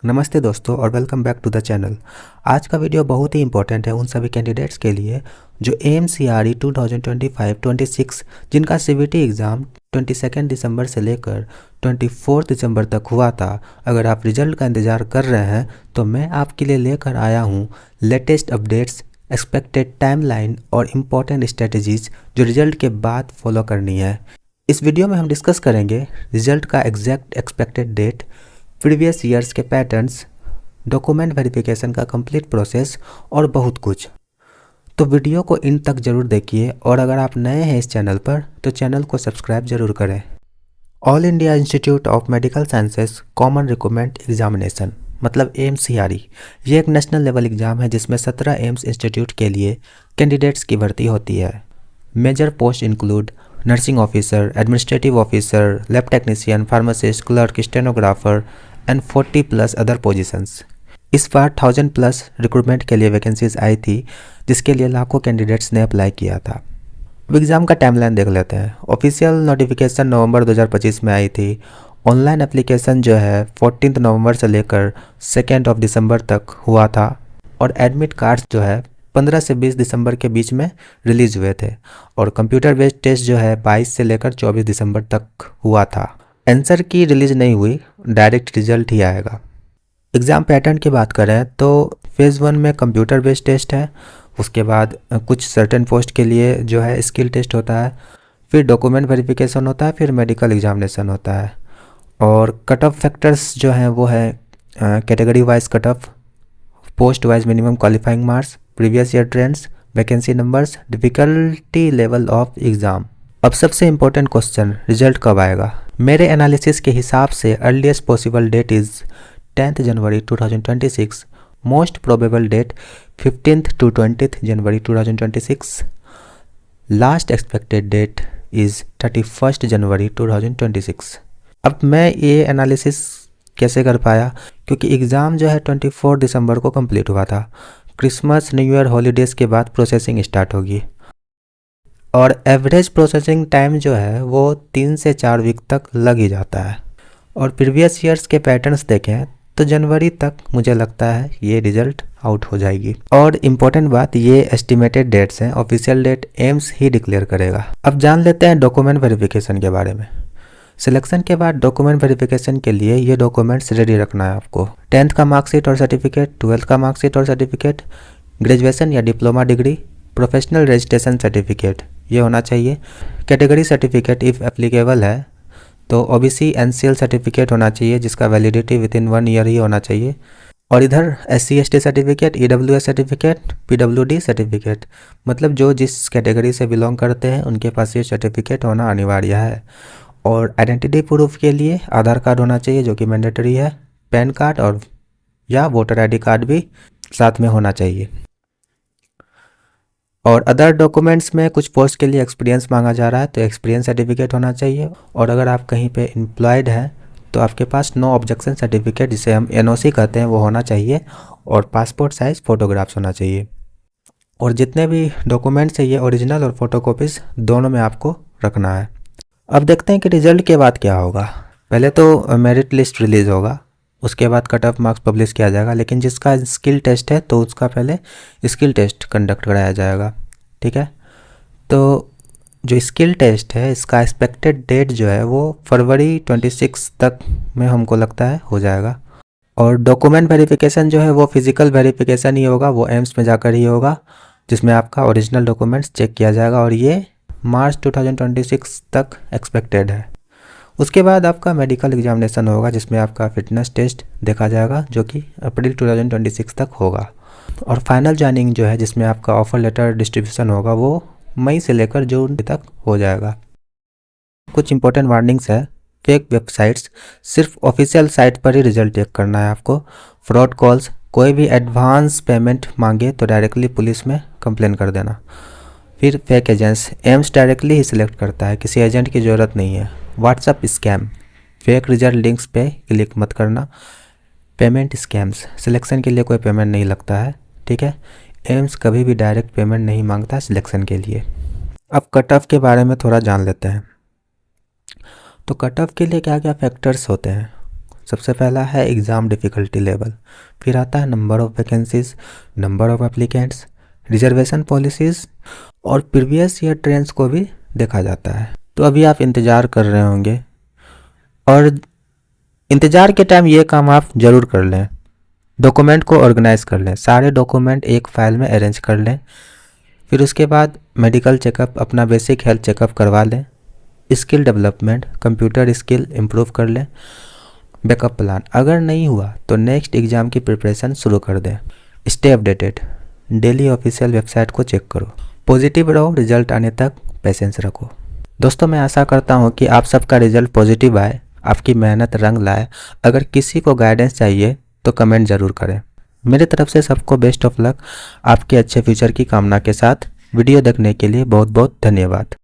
नमस्ते दोस्तों और welcome back to the channel. आज का वीडियो बहुत ही इंपॉर्टेंट है उन सभी कैंडिडेट्स के लिए जो AMCRE 2025-26 जिनका CBT एग्ज़ाम 22 दिसंबर से लेकर 24 दिसंबर तक हुआ था। अगर आप रिजल्ट का इंतज़ार कर रहे हैं तो मैं आपके लिए लेकर आया हूँ लेटेस्ट अपडेट्स, एक्सपेक्टेड टाइमलाइन और इम्पॉर्टेंट स्ट्रेटजीज़ जो रिजल्ट के बाद फॉलो करनी है। इस वीडियो में हम डिस्कस करेंगे रिजल्ट का exact expected date, previous years के पैटर्न्स, डॉक्यूमेंट वेरिफिकेशन का कंप्लीट प्रोसेस और बहुत कुछ। तो वीडियो को इन तक ज़रूर देखिए और अगर आप नए हैं इस चैनल पर तो चैनल को सब्सक्राइब ज़रूर करें। All India institute of medical sciences common recruitment examination मतलब AMCRE ये एक नेशनल लेवल एग्ज़ाम है जिसमें 17 एम्स इंस्टीट्यूट के लिए कैंडिडेट्स की भर्ती होती है। Major post include nursing officer, administrative officer, lab technician, pharmacist, clerk, stenographer and 40+ other positions. इस बार 1000+ रिक्रूटमेंट के लिए वैकेंसीज आई थी जिसके लिए लाखों कैंडिडेट्स ने अप्लाई किया था। अब एग्ज़ाम का टाइमलाइन देख लेते हैं। ऑफिशियल नोटिफिकेशन नवंबर 2025 में आई थी। ऑनलाइन एप्लीकेशन जो है 14 नवंबर से लेकर 2 दिसंबर तक हुआ था और एडमिट कार्ड्स जो है 15 से 20 दिसंबर के बीच में रिलीज़ हुए थे और कंप्यूटर बेस्ड टेस्ट जो है 22 से लेकर 24 दिसंबर तक हुआ था। आंसर की रिलीज़ नहीं हुई, डायरेक्ट रिजल्ट ही आएगा। एग्ज़ाम पैटर्न की बात करें तो फेज़ 1 में कंप्यूटर बेस्ड टेस्ट है, उसके बाद कुछ सर्टेन पोस्ट के लिए जो है स्किल टेस्ट होता है, फिर डॉक्यूमेंट वेरिफिकेशन होता है, फिर मेडिकल एग्जामिनेशन होता है और कट ऑफ फैक्टर्स जो हैं वो है category wise cut off, post wise minimum qualifying marks, previous year trends, vacancy numbers, difficulty level of exam. अब सबसे इम्पोर्टेंट क्वेश्चन, रिजल्ट कब आएगा? मेरे एनालिसिस के हिसाब से earliest possible date is 10 January 2026, most probable date 15 to 20 January 2026, last expected date is 31 January 2026। अब मैं ये एनालिसिस कैसे कर पाया? क्योंकि एग्ज़ाम जो है 24 दिसंबर को कंप्लीट हुआ था। क्रिसमस न्यू ईयर हॉलीडेज़ के बाद प्रोसेसिंग स्टार्ट होगी और एवरेज प्रोसेसिंग टाइम जो है वो 3 से 4 वीक तक लग ही जाता है। और प्रीवियस ईयर्स के पैटर्न्स देखें तो जनवरी तक मुझे लगता है ये रिजल्ट आउट हो जाएगी। और इम्पोर्टेंट बात, ये एस्टिमेटेड डेट्स हैं, ऑफिशियल डेट एम्स ही डिक्लेयर करेगा। अब जान लेते हैं डॉक्यूमेंट वेरिफिकेशन के बारे में। सिलेक्शन के बाद डॉक्यूमेंट वेरिफिकेशन के लिए ये डॉक्यूमेंट्स रेडी रखना है आपको। 10th का मार्कशीट और सर्टिफिकेट, 12th का मार्कशीट और सर्टिफिकेट, ग्रेजुएशन या diploma degree, professional registration certificate ये होना चाहिए। कैटेगरी सर्टिफिकेट इफ़ एप्लीकेबल है तो OBC NCL सर्टिफिकेट होना चाहिए जिसका वैलिडिटी विदिन 1 ईयर ही होना चाहिए। और इधर SC/ST certificate, EWS certificate, PWD certificate, मतलब जो जिस कैटेगरी से बिलोंग करते हैं उनके पास ये सर्टिफिकेट होना अनिवार्य है। और आइडेंटिटी प्रूफ के लिए आधार कार्ड होना चाहिए जो कि मैंडेटरी है, पैन कार्ड और या वोटर ID कार्ड भी साथ में होना चाहिए। और अदर डॉक्यूमेंट्स में कुछ पोस्ट के लिए एक्सपीरियंस मांगा जा रहा है तो एक्सपीरियंस सर्टिफिकेट होना चाहिए। और अगर आप कहीं पे एम्प्लॉयड हैं तो आपके पास नो ऑब्जेक्शन सर्टिफिकेट जिसे हम NOC कहते हैं वो होना चाहिए और पासपोर्ट साइज़ फ़ोटोग्राफ्स होना चाहिए। और जितने भी डॉक्यूमेंट्स हैं ये ओरिजिनल और फोटोकॉपीज़ दोनों में आपको रखना है। अब देखते हैं कि रिज़ल्ट के बाद क्या होगा। पहले तो मेरिट लिस्ट रिलीज़ होगा, उसके बाद कट ऑफ मार्क्स पब्लिश किया जाएगा, लेकिन जिसका स्किल टेस्ट है तो उसका पहले स्किल टेस्ट कंडक्ट कराया जाएगा। ठीक है, तो जो स्किल टेस्ट है इसका एक्सपेक्टेड डेट जो है वो फरवरी 26 तक में हमको लगता है हो जाएगा। और डॉक्यूमेंट वेरिफिकेशन जो है वो फिज़िकल वेरिफिकेशन ही होगा, वो एम्स में जाकर ही होगा जिसमें आपका ओरिजिनल डॉक्यूमेंट्स चेक किया जाएगा और ये मार्च 2026 तक एक्सपेक्टेड है। उसके बाद आपका मेडिकल एग्जामिनेशन होगा जिसमें आपका फिटनेस टेस्ट देखा जाएगा जो कि अप्रैल 2026 तक होगा। और फाइनल जॉइनिंग जो है जिसमें आपका ऑफर लेटर डिस्ट्रीब्यूशन होगा वो मई से लेकर जून तक हो जाएगा। कुछ इंपॉर्टेंट वार्निंग्स है। फेक वेबसाइट्स, सिर्फ ऑफिशियल साइट पर ही रिजल्ट चेक करना है आपको। फ्रॉड कॉल्स, कोई भी एडवांस पेमेंट मांगे तो डायरेक्टली पुलिस में कंप्लेन कर देना। फिर फेक एजेंट्स, एम्स डायरेक्टली ही सिलेक्ट करता है, किसी एजेंट की ज़रूरत नहीं है। WhatsApp scam, fake result links पे क्लिक मत करना। पेमेंट स्कैम्स, सिलेक्शन के लिए कोई पेमेंट नहीं लगता है। ठीक है, एम्स कभी भी डायरेक्ट पेमेंट नहीं मांगता सिलेक्शन के लिए। अब कट ऑफ के बारे में थोड़ा जान लेते हैं। तो कट ऑफ के लिए क्या क्या फैक्टर्स होते हैं। सबसे पहला है एग्ज़ाम डिफ़िकल्टी लेवल, फिर आता है number of vacancies, number of applicants, reservation policies और प्रीवियस ईयर ट्रेंड्स को भी देखा जाता है। तो अभी आप इंतज़ार कर रहे होंगे और इंतज़ार के टाइम ये काम आप ज़रूर कर लें। डॉक्यूमेंट को ऑर्गेनाइज कर लें, सारे डॉक्यूमेंट एक फ़ाइल में अरेंज कर लें। फिर उसके बाद मेडिकल चेकअप, अपना बेसिक हेल्थ चेकअप करवा लें। Skill development, computer skill improve कर लें। बैकअप प्लान, अगर नहीं हुआ तो नेक्स्ट एग्ज़ाम की प्रिपरेशन शुरू कर दें। Stay updated, daily official website को चेक करो। पॉजिटिव रहो, रिजल्ट आने तक पेशेंस रखो। दोस्तों, मैं आशा करता हूँ कि आप सबका रिजल्ट पॉजिटिव आए, आपकी मेहनत रंग लाए। अगर किसी को गाइडेंस चाहिए तो कमेंट ज़रूर करें। मेरी तरफ से सबको बेस्ट ऑफ लक। आपके अच्छे फ्यूचर की कामना के साथ वीडियो देखने के लिए बहुत बहुत धन्यवाद।